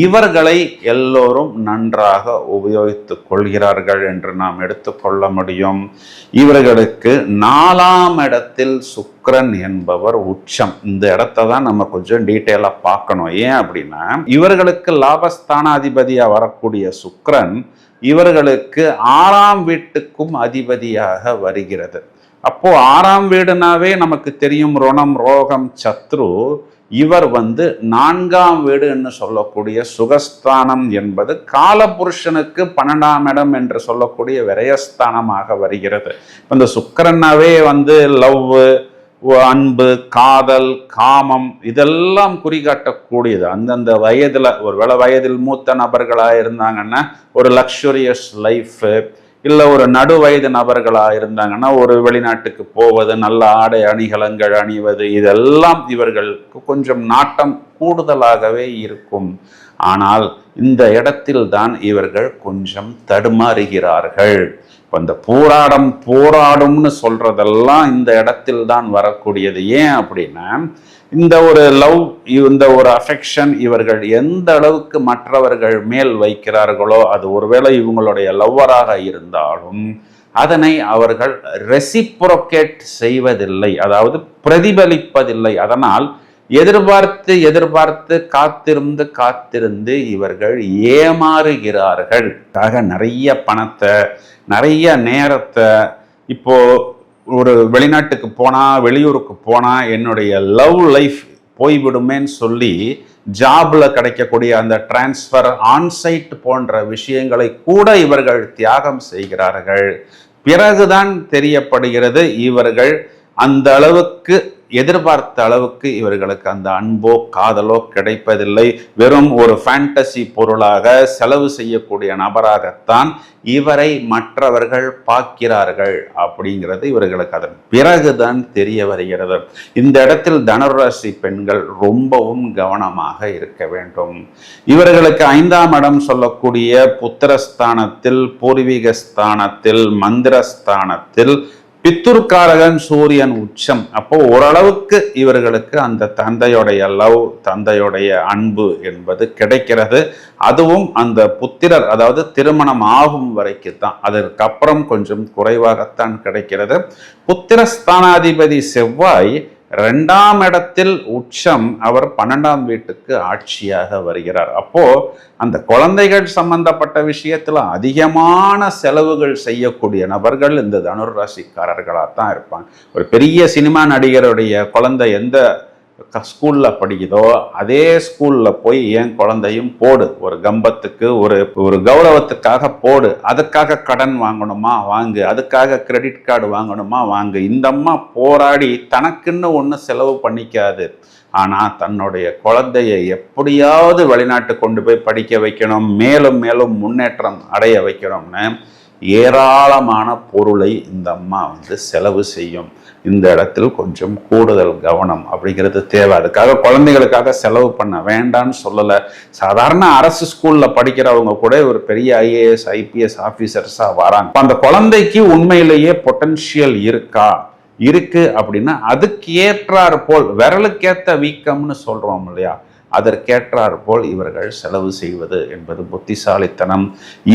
இவர்களை எல்லோரும் நன்றாக உபயோகித்துக் கொள்கிறார்கள் என்று நாம் எடுத்துக்கொள்ள முடியும். இவர்களுக்கு 4ஆம் இடத்தில் சுக்கிரன் என்பவர் உச்சம். இந்த இடத்தை தான் நம்ம கொஞ்சம் டீட்டெயிலா பார்க்கணும். ஏன் அப்படின்னா இவர்களுக்கு லாபஸ்தானாதிபதியா வரக்கூடிய சுக்கிரன் இவர்களுக்கு 6ஆம் வீட்டுக்கும் அதிபதியாக வருகிறது. அப்போ 6ஆம் வீடுனாவே நமக்கு தெரியும், ருணம் ரோகம் சத்ரு. இவர் 4ஆம் வீடுன்னு சொல்லக்கூடிய சுகஸ்தானம் என்பது காலபுருஷனுக்கு 12ஆம் இடம் என்று சொல்லக்கூடிய விரயஸ்தானமாக வருகிறது. இந்த சுக்கிரனாவே லவ், அன்பு, காதல், காமம் இதெல்லாம் குறிகாட்டக்கூடியது. அந்தந்த வயதுல, ஒருவேளை வயதில் மூத்த நபர்களா இருந்தாங்கன்னா ஒரு லக்ஸுரியஸ் லைஃப், இல்ல ஒரு நடு வயது நபர்களா இருந்தாங்கன்னா ஒரு வெளிநாட்டுக்கு போவது, நல்ல ஆடை அணிகலன்கள் அணிவது, இதெல்லாம் இவர்களுக்கு கொஞ்சம் நாட்டம் கூடுதலாகவே இருக்கும். ஆனால் இந்த இடத்தில் தான் இவர்கள் கொஞ்சம் தடுமாறுகிறார்கள். அந்த போராடும்னு சொல்றதெல்லாம் இந்த இடத்தில் தான் வரக்கூடியது. ஏன் அப்படின்னா இந்த ஒரு லவ், இந்த ஒரு அஃபெக்ஷன் இவர்கள் எந்த அளவுக்கு மற்றவர்கள் மேல் வைக்கிறார்களோ, அது ஒருவேளை இவங்களுடைய லவ்வராக இருந்தாலும் அதனை அவர்கள் ரெசிப்ரோகேட் செய்வதில்லை, அதாவது பிரதிபலிப்பதில்லை. அதனால் எதிர்பார்த்து காத்திருந்து இவர்கள் ஏமாறுகிறார்கள். நிறைய பணத்தை, நிறைய நேரத்தை, இப்போ ஒரு வெளிநாட்டுக்கு போனா, வெளியூருக்கு போனா என்னுடைய லவ் லைஃப் போய்விடுமேன்னு சொல்லி ஜாப்ல கிடைக்கக்கூடிய அந்த டிரான்ஸ்ஃபர், ஆன்சைட் போன்ற விஷயங்களை கூட இவர்கள் தியாகம் செய்கிறார்கள். பிறகுதான் தெரியப்படுகிறது இவர்கள் அந்த அளவுக்கு எதிர்பார்த்த அளவுக்கு இவர்களுக்கு அந்த அன்போ காதலோ கிடைப்பதில்லை. வெறும் ஒரு ஃபேண்டசி பொருளாக செலவு செய்யக்கூடிய நபராகத்தான் இவரை மற்றவர்கள் பார்க்கிறார்கள் அப்படிங்கிறது இவர்களுக்கு அதன் பிறகுதான் தெரிய வருகிறது. இந்த இடத்தில் தனுராசி பெண்கள் ரொம்பவும் கவனமாக இருக்க வேண்டும். இவர்களுக்கு 5ஆம் இடம் சொல்லக்கூடிய புத்திரஸ்தானத்தில், பூர்வீக ஸ்தானத்தில், மந்திரஸ்தானத்தில் பித்துர்காரகன் சூரியன் உச்சம். அப்போ ஓரளவுக்கு இவர்களுக்கு அந்த தந்தையுடைய லவ், தந்தையுடைய அன்பு என்பது கிடைக்கிறது. அதுவும் அந்த புத்திரர், அதாவது திருமணம் ஆகும் வரைக்கும் தான். அதற்கப்புறம் கொஞ்சம் குறைவாகத்தான் கிடைக்கிறது. புத்திரஸ்தானாதிபதி செவ்வாய் 2ஆம் இடத்தில் உச்சம். அவர் 12ஆம் வீட்டுக்கு ஆட்சியாக வருகிறார். அப்போ அந்த குழந்தைகள் சம்பந்தப்பட்ட விஷயத்துல அதிகமான செலவுகள் செய்யக்கூடிய நபர்கள் இந்த தனுர் ராசிக்காரர்களாக தான் இருப்பாங்க. ஒரு பெரிய சினிமா நடிகருடைய குழந்தை எந்த ஸ்கூல்ல படிக்குதோ அதே ஸ்கூல்ல போய் என் குழந்தையும் போடு, ஒரு கம்பத்துக்கு ஒரு கௌரவத்துக்காக போடு. அதுக்காக கடன் வாங்கணுமா வாங்கு, அதுக்காக கிரெடிட் கார்டு வாங்கணுமா வாங்கு. இந்த அம்மா போராடி தனக்குன்னு ஒன்று செலவு பண்ணிக்காது. ஆனா தன்னுடைய குழந்தையை எப்படியாவது வெளிநாட்டு கொண்டு போய் படிக்க வைக்கணும், மேலும் மேலும் முன்னேற்றம் அடைய வைக்கணும்னு ஏராளமான பொருளை இந்த அம்மா செலவு செய்யும். இந்த இடத்தில் கொஞ்சம் கூடுதல் கவனம் அப்படிங்கிறது தேவை. அதுக்காக குழந்தைகளுக்காக செலவு பண்ண வேண்டான்னு சொல்லலை. சாதாரண அரசு ஸ்கூல்ல படிக்கிறவங்க கூட ஒரு பெரிய IAS IPS ஆபீசர்ஸா வராங்க. அந்த குழந்தைக்கு உண்மையிலேயே பொட்டன்ஷியல் இருக்கு அப்படின்னா அதுக்கு ஏற்றாறு போல், விரலுக்கேத்த வீக்கம்னு சொல்றோம் இல்லையா, அதற்கேற்றாறு போல் இவர்கள் செலவு செய்வது என்பது புத்திசாலித்தனம்.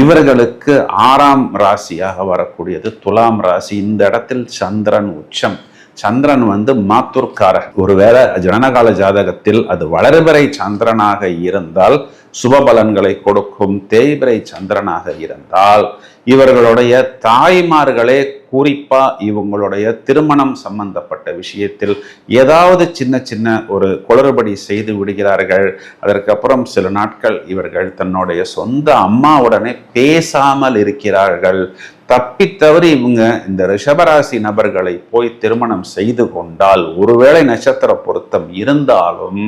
இவர்களுக்கு 6ஆம் ராசியாக வரக்கூடியது துலாம் ராசி. இந்த இடத்தில் சந்திரன் உச்சம். சந்திரன் மாத்தூர்காரர். ஒருவேளை ஜனனகால ஜாதகத்தில் அது வளர்பிறை சந்திரனாக இருந்தால் சுபபலன்களை கொடுக்கும். தேய்பிறை சந்திரனாக இருந்தால் இவர்களுடைய தாய்மார்களே குறிப்பா இவங்களுடைய திருமணம் சம்பந்தப்பட்ட விஷயத்தில் ஏதாவது சின்ன சின்ன ஒரு குளறுபடி செய்து விடுகிறார்கள். அதற்கப்புறம் சில நாட்கள் இவர்கள் தன்னுடைய சொந்த அம்மாவுடனே பேசாமல் இருக்கிறார்கள். தப்பித்தவறி இவங்க இந்த ரிஷபராசி நபர்களை போய் திருமணம் செய்து கொண்டால், ஒருவேளை நட்சத்திர பொருத்தம் இருந்தாலும்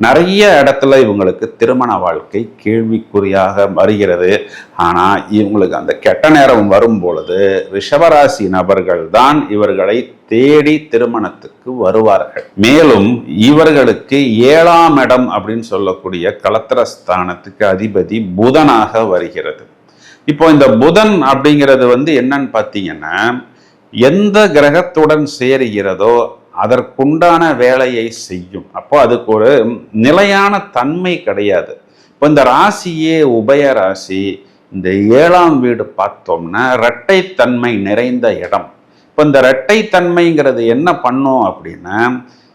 நிறைய இடத்துல இவங்களுக்கு திருமண வாழ்க்கை கேள்விக்குறியாக வருகிறது. ஆனா இவங்களுக்கு அந்த கெட்ட நேரம் வரும் பொழுது ரிஷபராசி நபர்கள் தான் இவர்களை தேடி திருமணத்துக்கு வருவார்கள். மேலும் இவர்களுக்கு 7ஆம் இடம் அப்படின்னு சொல்லக்கூடிய கலத்திரஸ்தானத்துக்கு அதிபதி புதனாக வருகிறது. இப்போ இந்த புதன் அப்படிங்கிறது என்னன்னு பார்த்தீங்கன்னா, எந்த கிரகத்துடன் சேருகிறதோ அதற்குண்டான வேலையை செய்யும். அப்போ அதுக்கு ஒரு நிலையான தன்மை கிடையாது. இப்போ இந்த ராசியே உபய ராசி. இந்த 7ஆம் வீடு பார்த்தோம்னா இரட்டைத்தன்மை நிறைந்த இடம். இப்போ இந்த இரட்டைத்தன்மைங்கிறது என்ன பண்ணும் அப்படின்னா,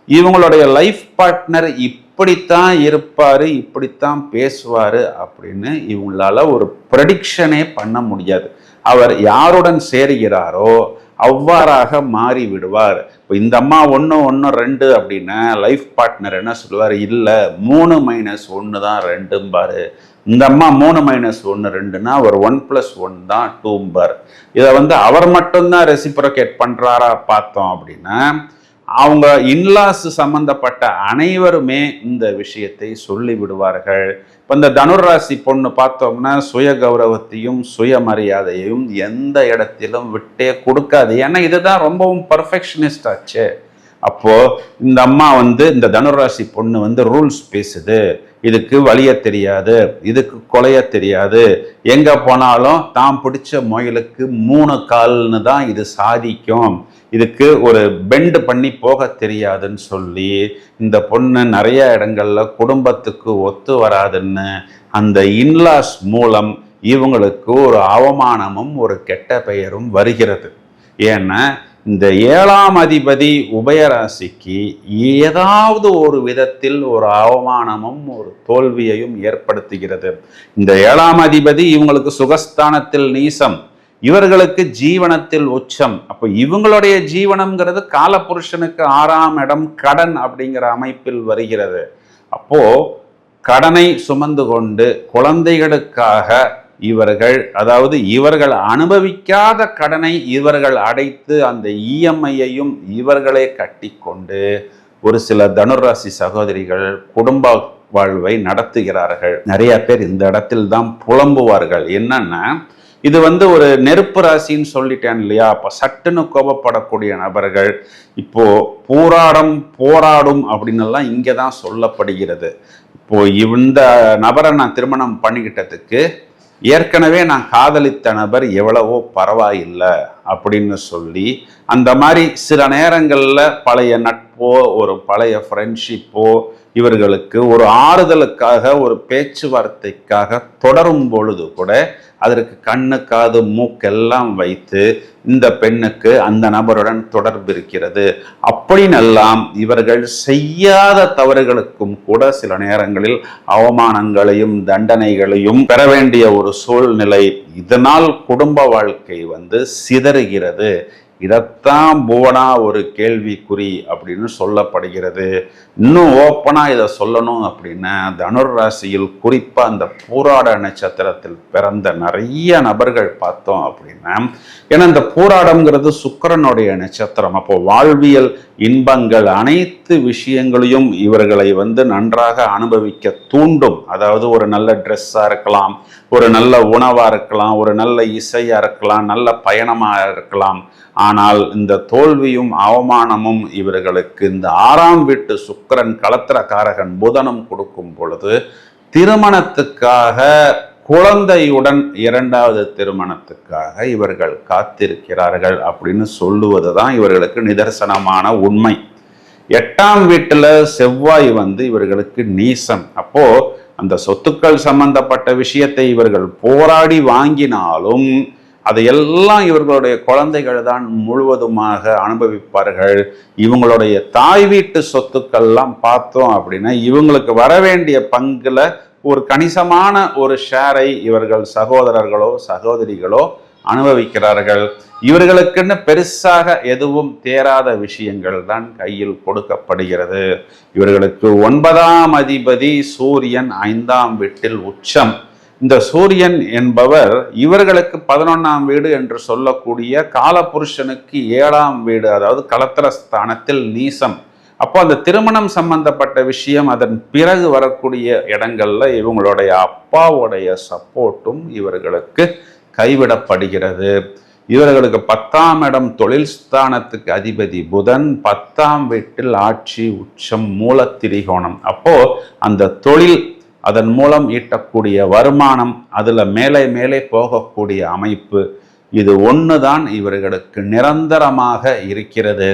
இவங்களுடைய லைஃப் பார்ட்னர் இப்படித்தான் இருப்பாரு, இப்படித்தான் பேசுவாரு அப்படின்னு இவங்களால ஒரு ப்ரெடிக்ஷனே பண்ண முடியாது. அவர் யாருடன் சேருகிறாரோ அவ்வாறாக மாறி விடுவார். இப்போ இந்த அம்மா 1 1 2 அப்படின்னா லைஃப் பார்ட்னர் என்ன சொல்லுவார், இல்லை 3 - 1 தான் 2பாரு. இந்த அம்மா 3 - 1 2னா ஒரு 1+1 தான் 2பார். இதை அவர் மட்டும்தான் ரெசிப்ரோகேட் பண்றாரா பார்த்தோம் அப்படின்னா, அவங்க இன்லாஸ் சம்பந்தப்பட்ட அனைவருமே இந்த விஷயத்தை சொல்லி விடுவார்கள். இப்போ இந்த தனுராசி பொண்ணு பார்த்தோம்னா சுய கௌரவத்தையும் சுயமரியாதையையும் எந்த இடத்திலும் விட்டே கொடுக்காது. ஏன்னா இதுதான் ரொம்பவும் பர்ஃபெக்ஷனிஸ்ட் ஆச்சு. அப்போ இந்த அம்மா இந்த தனுராசி பொண்ணு ரூல்ஸ் பேசுது, இதுக்கு வலிய தெரியாது, இதுக்கு கொலைய தெரியாது, எங்க போனாலும் தான் பிடிச்ச முயலுக்கு 3 கால்னு தான் இது சாதிக்கும், இதுக்கு ஒரு பெண்ட் பண்ணி போக தெரியாதுன்னு சொல்லி இந்த பொண்ணு நிறைய இடங்கள்ல குடும்பத்துக்கு ஒத்து வராதுன்னு அந்த இன்லாஸ் மூலம் இவங்களுக்கு ஒரு அவமானமும் ஒரு கெட்ட பெயரும் வருகிறது. ஏன்னா இந்த 7ஆம் அதிபதி உபயராசிக்கு ஏதாவது ஒரு விதத்தில் ஒரு அவமானமும் ஒரு தோல்வியையும் ஏற்படுத்துகிறது. இந்த 7ஆம் அதிபதி இவங்களுக்கு சுகஸ்தானத்தில் நீசம், இவர்களுக்கு ஜீவனத்தில் உச்சம். அப்போ இவங்களுடைய ஜீவனம்ங்கிறது காலபுருஷனுக்கு 6ஆம் இடம் கடன் அப்படிங்கிற அமைப்பில் வருகிறது. அப்போ கடனை சுமந்து கொண்டு குழந்தைகளுக்காக இவர்கள் அனுபவிக்காத கடனை இவர்கள் அடைத்து அந்த EMI-யையும் இவர்களே கட்டி கொண்டு ஒரு சில தனுராசி சகோதரிகள் குடும்ப வாழ்வை நடத்துகிறார்கள். நிறைய பேர் இந்த இடத்தில் தான் புலம்புவார்கள். என்னன்னா, இது ஒரு நெருப்பு ராசின்னு சொல்லிட்டேன் இல்லையா, அப்ப சட்டுன்னு கோபப்படக்கூடிய நபர்கள் இப்போ போராடும் அப்படின்னு எல்லாம் இங்கதான் சொல்லப்படுகிறது. இப்போ இந்த நபரை நான் திருமணம் பண்ணிக்கிட்டதுக்கு ஏற்கனவே நான் காதலித்த நபர் எவ்வளவோ பரவாயில்லை அப்படின்னு சொல்லி அந்த மாதிரி சில நேரங்கள்ல பழைய நட்போ ஒரு பழைய ஃப்ரெண்ட்ஷிப்போ இவர்களுக்கு ஒரு ஆறுதலுக்காக ஒரு பேச்சுவார்த்தைக்காக தொடரும் பொழுது கூட அதற்கு கண்ணு காது மூக்கெல்லாம் வைத்து இந்த பெண்ணுக்கு அந்த நபருடன் தொடர்பு இருக்கிறது அப்படின்னெல்லாம் இவர்கள் செய்யாத தவறுகளுக்கும் கூட சில நேரங்களில் அவமானங்களையும் தண்டனைகளையும் பெற வேண்டிய ஒரு சூழ்நிலை. இதனால் குடும்ப வாழ்க்கை சிதறுகிறது. இதைத்தான் புவனா ஒரு கேள்விக்குறி அப்படின்னு சொல்லப்படுகிறது. இன்னும் ஓப்பனா இதை சொல்லணும் அப்படின்னா, தனுர் ராசியில் குறிப்பா அந்த பூராட நட்சத்திரத்தில் பிறந்த நிறைய நபர்கள் பார்த்தோம் அப்படின்னா, ஏன்னா இந்த பூராடம்ங்கிறது சுக்கிரனுடைய நட்சத்திரம். அப்போ வாழ்வியல் இன்பங்கள் அனைத்து விஷயங்களையும் இவர்களை நன்றாக அனுபவிக்க தூண்டும். அதாவது ஒரு நல்ல ட்ரெஸ்ஸா இருக்கலாம், ஒரு நல்ல உணவா இருக்கலாம், ஒரு நல்ல இசையா இருக்கலாம், நல்ல பயணமா இருக்கலாம். ஆனால் இந்த தோல்வியும் அவமானமும் இவர்களுக்கு இந்த 6ஆம் வீட்டு சுக்கிரன் களத்திரக்காரகன் புதனும் கொடுக்கும் பொழுது திருமணத்துக்காக, குழந்தையுடன் 2வது திருமணத்துக்காக இவர்கள் காத்திருக்கிறார்கள் அப்படின்னு சொல்லுவதுதான் இவர்களுக்கு நிதர்சனமான உண்மை. 8ஆம் வீட்டுல செவ்வாய் இவர்களுக்கு நீசம். அப்போ அந்த சொத்துக்கள் சம்பந்தப்பட்ட விஷயத்தை இவர்கள் போராடி வாங்கினாலும் அதையெல்லாம் இவர்களுடைய குழந்தைகள் தான் முழுவதுமாக அனுபவிப்பார்கள். இவங்களுடைய தாய் வீட்டு சொத்துக்கள்லாம் பார்த்தோம் அப்படின்னா இவங்களுக்கு வர வேண்டிய பங்குல ஒரு கணிசமான ஒரு ஷேரை இவர்கள் சகோதரர்களோ சகோதரிகளோ அனுபவிக்கிறார்கள். இவர்களுக்குன்னு பெருசாக எதுவும் தேராத விஷயங்கள் தான் கையில் கொடுக்கப்படுகிறது. இவர்களுக்கு 9ஆம் அதிபதி சூரியன் 5ஆம் வீட்டில் உச்சம். இந்த சூரியன் என்பவர் இவர்களுக்கு 11ஆம் வீடு என்று சொல்லக்கூடிய காலபுருஷனுக்கு 7ஆம் வீடு, அதாவது களத்திரஸ்தானத்தில் நீசம். அப்போ அந்த திருமணம் சம்பந்தப்பட்ட விஷயம், அதன் பிறகு வரக்கூடிய இடங்கள்ல இவங்களுடைய அப்பாவுடைய சப்போர்ட்டும் இவர்களுக்கு கைவிடப்படுகிறது. இவர்களுக்கு 10ஆம் இடம் தொழில் ஸ்தானத்துக்கு அதிபதி புதன், 10ஆம் வீட்டில் ஆட்சி உச்சம் மூலத்திரிகோணம். அப்போ அந்த தொழில், அதன் மூலம் ஈட்டக்கூடிய வருமானம், அதுல மேலே மேலே போகக்கூடிய அமைப்பு, இது ஒண்ணுதான் இவர்களுக்கு நிரந்தரமாக இருக்கிறது.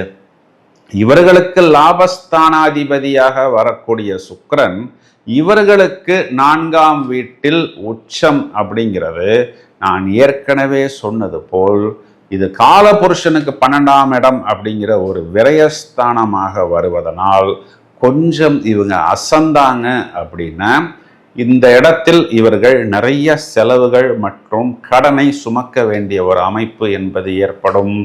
இவர்களுக்கு லாபஸ்தானாதிபதியாக வரக்கூடிய சுக்கிரன் இவர்களுக்கு 4ஆம் வீட்டில் உச்சம் அப்படிங்கிறது, நான் ஏற்கனவே சொன்னது போல் இது காலபுருஷனுக்கு 12ஆம் இடம் அப்படிங்கிற ஒரு விரயஸ்தானமாக வருவதனால் கொஞ்சம் இவங்க அசந்தாங்க அப்படின்னா இந்த இடத்தில் இவர்கள் நிறைய செலவுகள் மற்றும் கடனை சுமக்க வேண்டிய ஒரு அமைப்பு என்பது ஏற்படும்.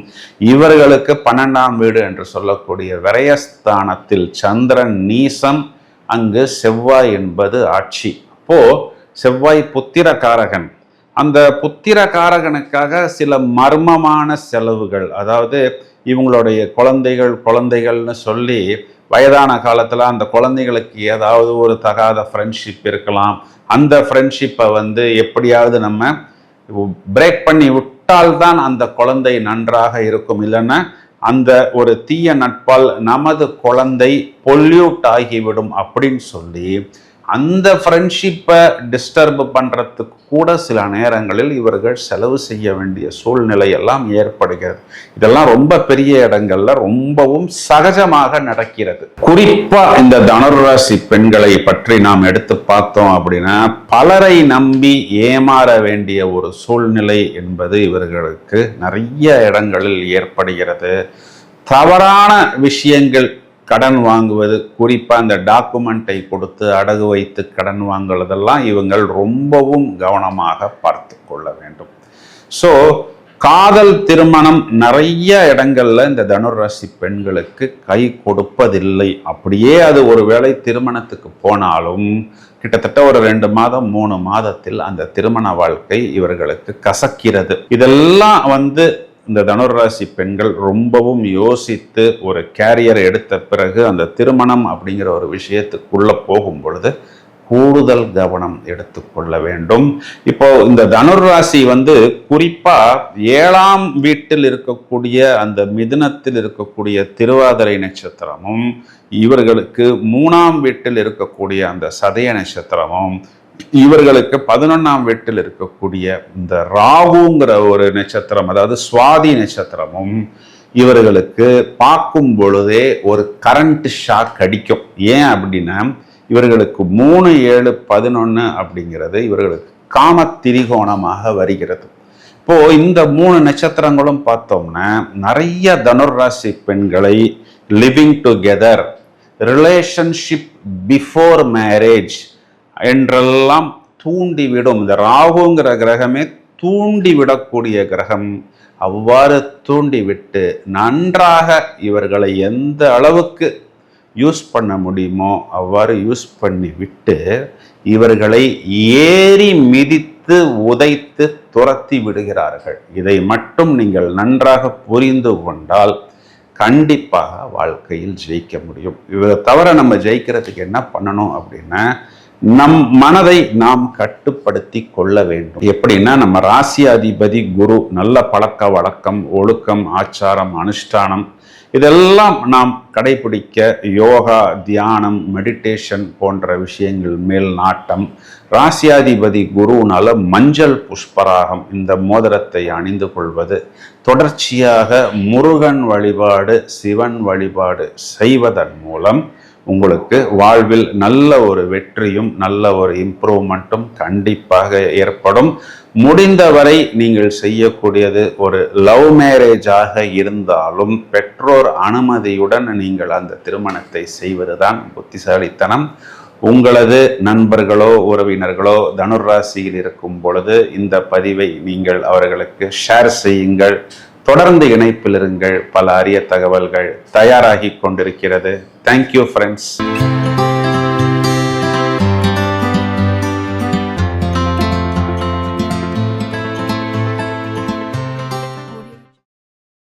இவர்களுக்கு 12ஆம் வீடு என்று சொல்லக்கூடிய விரயஸ்தானத்தில் சந்திரன் நீசம், அங்கு செவ்வாய் என்பது ஆட்சி. அப்போ செவ்வாய் புத்திரகாரகன். அந்த புத்திரகாரகனுக்காக சில மர்மமான செலவுகள், அதாவது இவங்களுடைய குழந்தைகள்னு சொல்லி வயதான காலத்துல அந்த குழந்தைகளுக்கு ஏதாவது ஒரு தகாத ஃப்ரெண்ட்ஷிப் இருக்கலாம். அந்த ஃப்ரெண்ட்ஷிப்பை எப்படியாவது நம்ம பிரேக் பண்ணி விட்டால்தான் அந்த குழந்தை நன்றாக இருக்கும். இல்லைன்னா அந்த ஒரு தீய நட்பால் நமது குழந்தை பொல்யூட் ஆகிவிடும் அப்படின்னு சொல்லி அந்த ஃப்ரெண்ட்ஷிப்பை டிஸ்டர்ப் பண்றதுக்கு கூட சில நேரங்களில் இவர்கள் செலவு செய்ய வேண்டிய சூழ்நிலை எல்லாம் ஏற்படுகிறது. இதெல்லாம் ரொம்ப பெரிய இடங்கள்ல ரொம்பவும் சகஜமாக நடக்கிறது. குறிப்பா இந்த தனுராசி பெண்களை பற்றி நாம் எடுத்து பார்த்தோம் அப்படின்னா, பலரை நம்பி ஏமாற வேண்டிய ஒரு சூழ்நிலை என்பது இவர்களுக்கு நிறைய இடங்களில் ஏற்படுகிறது. தவறான விஷயங்கள், கடன் வாங்குவது, குறிப்பா இந்த டாக்குமெண்ட்டை கொடுத்து அடகு வைத்து கடன் வாங்குவதெல்லாம் இவங்கள் ரொம்பவும் கவனமாக பார்த்து கொள்ள வேண்டும். ஸோ காதல் திருமணம் நிறைய இடங்கள்ல இந்த தனுராசி பெண்களுக்கு கை கொடுப்பதில்லை. அப்படியே அது ஒருவேளை திருமணத்துக்கு போனாலும் கிட்டத்தட்ட ஒரு 2 மாதம் 3 மாதத்தில் அந்த திருமண வாழ்க்கை இவர்களுக்கு கசக்கிறது. இதெல்லாம் இந்த தனுராசி பெண்கள் ரொம்பவும் யோசித்து ஒரு கேரியர் எடுத்த பிறகு அந்த திருமணம் அப்படிங்கிற ஒரு விஷயத்துக்குள்ள போகும் பொழுது கூடுதல் கவனம் எடுத்துக்கொள்ள வேண்டும். இப்போ இந்த தனுராசி குறிப்பா 7ஆம் வீட்டில் இருக்கக்கூடிய அந்த மிதுனத்தில் இருக்கக்கூடிய திருவாதிரை நட்சத்திரமும், இவர்களுக்கு 3ஆம் வீட்டில் இருக்கக்கூடிய அந்த சதய நட்சத்திரமும், இவர்களுக்கு 11ஆம் வீட்டில் இருக்கக்கூடிய இந்த ராகுங்கிற ஒரு நட்சத்திரம், அதாவது சுவாதி நட்சத்திரமும் இவர்களுக்கு பார்க்கும் பொழுதே ஒரு கரண்ட் ஷாக் அடிக்கும். ஏன் அப்படின்னா இவர்களுக்கு 3, 7, 11 அப்படிங்கிறது இவர்களுக்கு காம திரிகோணமாக வருகிறது. இப்போ இந்த 3 நட்சத்திரங்களும் பார்த்தோம்னா நிறைய தனுராசி பெண்களை living together, relationship before marriage என்றெல்லாம் தூண்டிவிடும். இந்த ராகுங்கிற கிரகமே தூண்டிவிடக்கூடிய கிரகம். அவ்வாறு தூண்டிவிட்டு நன்றாக இவர்களை எந்த அளவுக்கு யூஸ் பண்ண முடியுமோ அவ்வாறு யூஸ் பண்ணி விட்டு இவர்களை ஏறி மிதித்து உதைத்து துரத்தி விடுகிறார்கள். இதை மட்டும் நீங்கள் நன்றாக புரிந்து கொண்டால் கண்டிப்பாக வாழ்க்கையில் ஜெயிக்க முடியும். இதை தவிர நம்ம ஜெயிக்கிறதுக்கு என்ன பண்ணணும் அப்படின்னா, நம் மனதை நாம் கட்டுப்படுத்தி கொள்ள வேண்டும். எப்படின்னா, நம்ம ராசியாதிபதி குரு நல்ல பழக்க வழக்கம், ஒழுக்கம், ஆச்சாரம், அனுஷ்டானம் இதெல்லாம் நாம் கடைபிடிக்க யோகா, தியானம், மெடிடேஷன் போன்ற விஷயங்கள் மேல் நாட்டம். ராசியாதிபதி குருனால மஞ்சள் புஷ்பராகம் இந்த மோதிரத்தை அணிந்து கொள்வது, தொடர்ச்சியாக முருகன் வழிபாடு, சிவன் வழிபாடு செய்வதன் மூலம் உங்களுக்கு வாழ்வில் நல்ல ஒரு வெற்றியும் நல்ல ஒரு இம்ப்ரூவ்மெண்ட்டும் கண்டிப்பாக ஏற்படும். முடிந்தவரை நீங்கள் செய்யக்கூடியது ஒரு லவ் மேரேஜாக இருந்தாலும் பெற்றோர் அனுமதியுடன் நீங்கள் அந்த திருமணத்தை செய்வதுதான் புத்திசாலித்தனம். உங்களது நண்பர்களோ உறவினர்களோ தனுராசியில் இருக்கும் பொழுது இந்த பதிவை நீங்கள் அவர்களுக்கு ஷேர் செய்யுங்கள். தொடர்ந்து இணைப்பில் இருங்கள். பல அரிய தகவல்கள் தயாராகி கொண்டிருக்கிறது. Thank you friends.